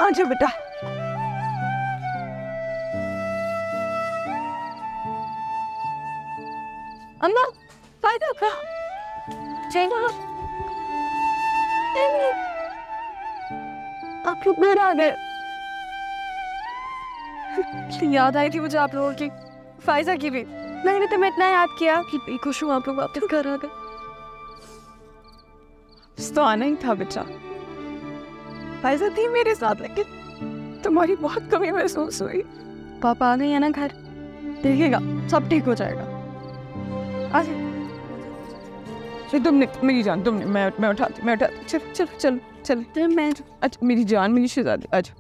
आजा बेटा। अम्मा फायदा का आप लोग घर आ गए। याद आई थी मुझे आप लोगों की, फायजा की भी। मैंने तुम्हें इतना याद किया कि खुश हूँ आप लोग वापस घर आ गए। तो आना ही था बेटा, फायजा थी मेरे साथ, लेकिन तुम्हारी बहुत कमी महसूस हुई। पापा आ गए हैं ना घर, देखिएगा सब ठीक हो जाएगा। तुमने मेरी जान, तुमने मैं उठाती चलो चलो चलो चलो मैं। अच्छा मेरी जान, मेरी शहजादी, अच्छा।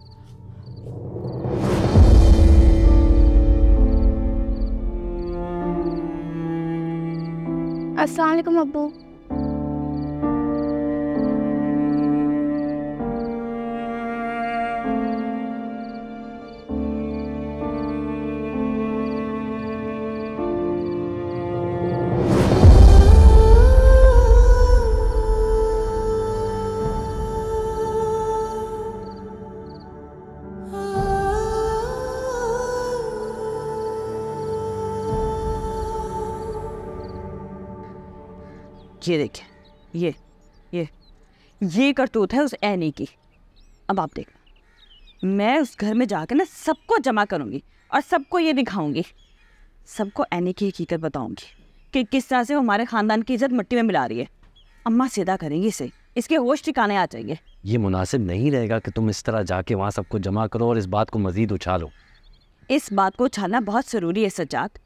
अस्सलाम वालेकुम अब्बू। ये देखिए, ये करतूत है उस ऐनी की। अब आप देख, मैं उस घर में जाकर ना सबको जमा करूंगी और सबको ये दिखाऊंगी, सबको ऐनी की हकीकत बताऊंगी कि किस तरह से वो हमारे खानदान की इज्जत मिट्टी में मिला रही है। अम्मा सीधा करेंगी इसे, इसके होश ठिकाने आ जाएंगे। ये मुनासिब नहीं रहेगा कि तुम इस तरह जाके वहाँ सबको जमा करो और इस बात को मजीद उछालो। इस बात को उछालना बहुत ज़रूरी है सज्जाद।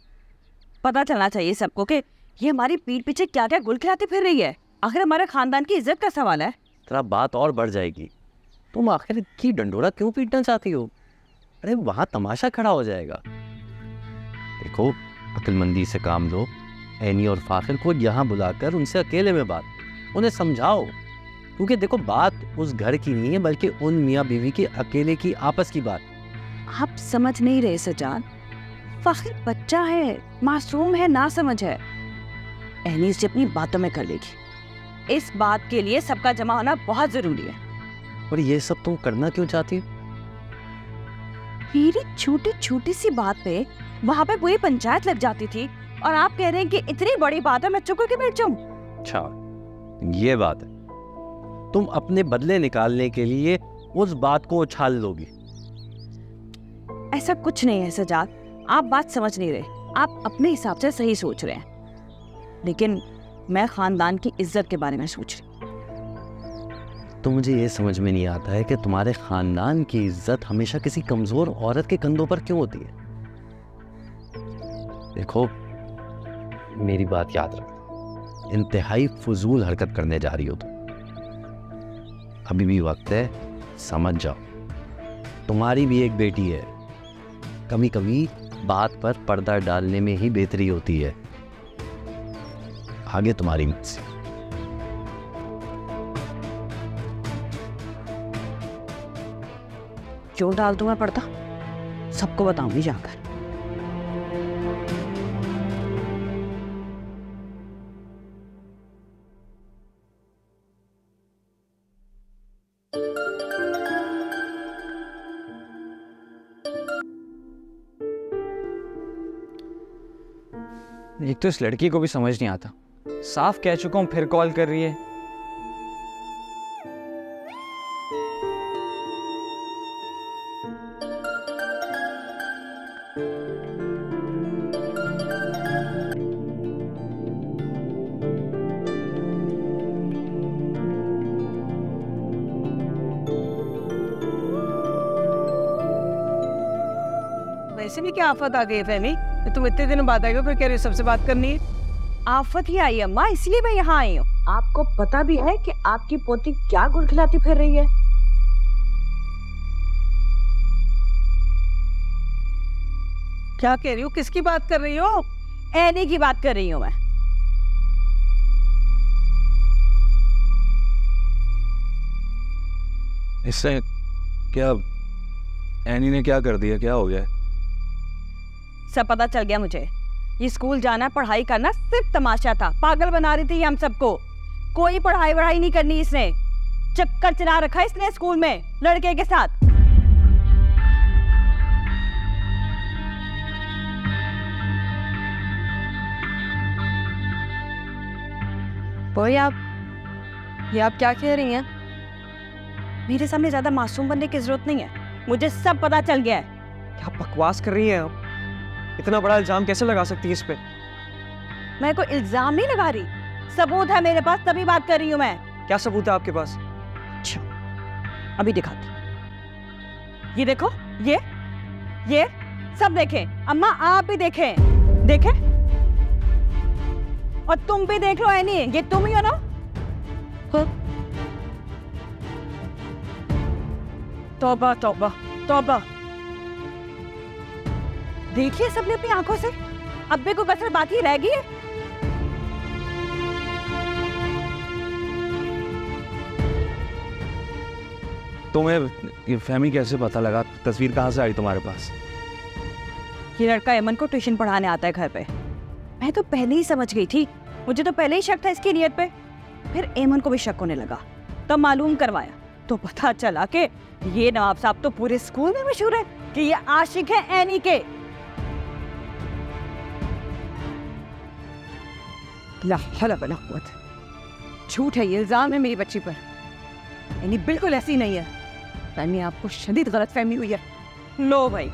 पता चलना चाहिए सबको कि ये हमारी पीठ पीछे क्या क्या गुल खिलाती फिर रही है। आखिर हमारे खानदान की इज्जत का सवाल है। तेरा बात और बढ़ जाएगी। तुम आखिर की डंडोरा क्यों पीटना चाहती हो? अरे वहाँ तमाशा खड़ा हो जाएगा। देखो, अक्लमंदी से काम लो। ऐनी और फाखिर को यहाँ बुलाकर उनसे अकेले में बात, उन्हें समझाओ। क्योंकि देखो, बात उस घर की नहीं है बल्कि उन मियाँ बीवी की अकेले की आपस की बात। आप समझ नहीं रहे सज्जाद, फाखिर बच्चा है, मासूम है, ना समझ है। ऐनी से अपनी बातों में कर लेगी। इस बात के लिए सबका जमा होना बहुत जरूरी है। और ये सब तुम करना क्यों चाहती हो? मेरी छोटी छोटी सी बात पे वहाँ पे पूरी पंचायत लग जाती थी और आप कह रहे हैं कि इतनी बड़ी बात है मैं चुप करके बैठ जाऊं। अच्छा, ये बात है। तुम अपने बदले निकालने के लिए उस बात को उछाल लोगी। ऐसा कुछ नहीं है सज्जाद, आप बात समझ नहीं रहे। आप अपने हिसाब से सही सोच रहे हैं, लेकिन मैं खानदान की इज्जत के बारे में सोच रही हूँ। तो मुझे ये समझ में नहीं आता है कि तुम्हारे खानदान की इज्जत हमेशा किसी कमजोर औरत के कंधों पर क्यों होती है। देखो, मेरी बात याद रखो, इंतहाई फजूल हरकत करने जा रही हो तुम। अभी भी वक्त है, समझ जाओ। तुम्हारी भी एक बेटी है। कभी कभी बात पर पर्दा डालने में ही बेहतरी होती है। आगे तुम्हारी मर्जी। क्यों डाल दूं मैं पर्दा? सबको बताऊंगी जाकर। एक तो इस लड़की को भी समझ नहीं आता, साफ कह चुका हूं फिर कॉल कर रही है। वैसे भी क्या आफत आ गई है फहमी, तुम इतने दिनों बाद आएगा, फिर कह रही हो सबसे बात करनी है। आफत ही आई अम्मा, इसलिए मैं यहाँ आई हूँ। आपको पता भी है कि आपकी पोती क्या गुल खिलाती फिर रही है। क्या कह रही हो, किसकी बात कर रही हो? ऐनी की बात कर रही हूँ मैं। इससे क्या ऐनी ने क्या कर दिया, क्या हो गया? सब पता चल गया मुझे। ये स्कूल जाना, पढ़ाई करना सिर्फ तमाशा था। पागल बना रही थी हम सबको। कोई पढ़ाई वढ़ाई नहीं करनी इसने। चक्कर चला रखा इसने स्कूल में लड़के के साथ। वही आप, ये आप क्या कह रही हैं? मेरे सामने ज्यादा मासूम बनने की जरूरत नहीं है, मुझे सब पता चल गया है। क्या बकवास कर रही हैं आप? इतना बड़ा इल्जाम कैसे लगा सकती है इस पे? मैं कोई इल्जाम नहीं लगा रही, सबूत है मेरे पास, तभी बात कर रही हूँ मैं। क्या सबूत है आपके पास? अच्छा, अभी दिखाती। ये देखो, ये सब देखें, अम्मा आप भी देखें, देखें, और तुम भी देख लो एनी, ये तुम ही हो ना? तौबा तौबा तौबा। देखिए सबने अपनी आंखों से, अब भी कोई कसर बाकी रह गई है? तुम्हें ये फहमी कैसे पता लगा? तस्वीर कहाँ से आई तुम्हारे पास? ये लड़का एमन को ट्यूशन पढ़ाने आता है घर पे। मैं तो पहले ही समझ गई थी, मुझे तो पहले ही शक था इसकी नीयत पे। फिर एमन को भी शक होने लगा, तो मालूम करवाया, तो पता चला कि ये नवाब साहब तो पूरे स्कूल में मशहूर है कि ये आशिक है एनी के। ला हौला वला कुव्वत। झूठ है ये इल्जाम है मेरी बच्ची पर। एनी बिल्कुल ऐसी नहीं है। फहमी, आपको शदीद गलतफहमी हुई है। लो भाई,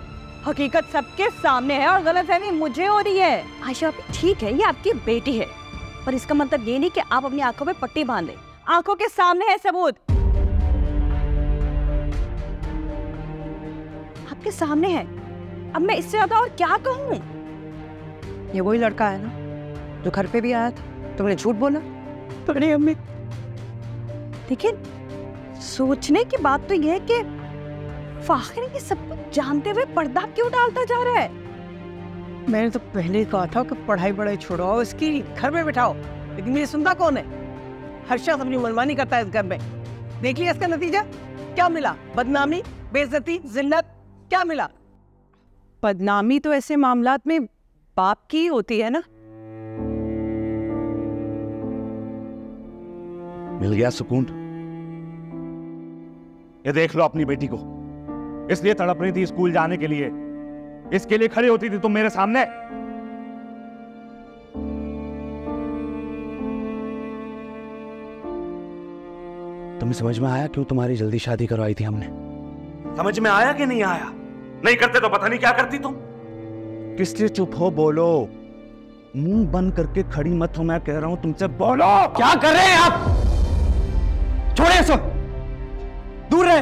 हकीकत सबके सामने है और गलतफहमी मुझे हो रही है। आयशा भाभी ठीक है, ये आपकी बेटी है, पर इसका मतलब ये नहीं कि आप अपनी आंखों पे पट्टी बांध लें। आंखों के सामने है सबूत, आपके सामने है। अब मैं इससे ज्यादा और क्या कहूँ? ये वही लड़का है ना जो घर पे भी आया था? तुमने झूठ बोला? बड़ी अम्मी, लेकिन सोचने की बात तो यह है कि फाखिर ये सब कुछ जानते हुए पर्दा क्यों डालता जा रहा है? मैंने तो पहले ही कहा था कि पढ़ाई बढ़ाई छोड़ाओ, इसकी घर में बिठाओ, लेकिन मेरी सुनता कौन है? हर शख्स अपनी मनमानी करता है इस घर में। देख लिया इसका नतीजा क्या मिला? बदनामी, बेइज्जती, जिल्लत, क्या मिला? बदनामी तो ऐसे मामलात में बाप की होती है ना। मिल गया सुकून? ये देख लो अपनी बेटी को, इसलिए तड़प रही थी स्कूल जाने के लिए, इसके लिए खड़ी होती थी तुम मेरे सामने। तुम्हें समझ में आया क्यों तुम्हारी जल्दी शादी करवाई थी हमने? समझ में आया कि नहीं आया? नहीं करते तो पता नहीं क्या करती तुम। किस लिए चुप हो? बोलो, मुंह बंद करके खड़ी मत हो, मैं कह रहा हूं तुमसे, बोलो। क्या कर रहे हैं आप? छोड़े इसको, दूर रहे।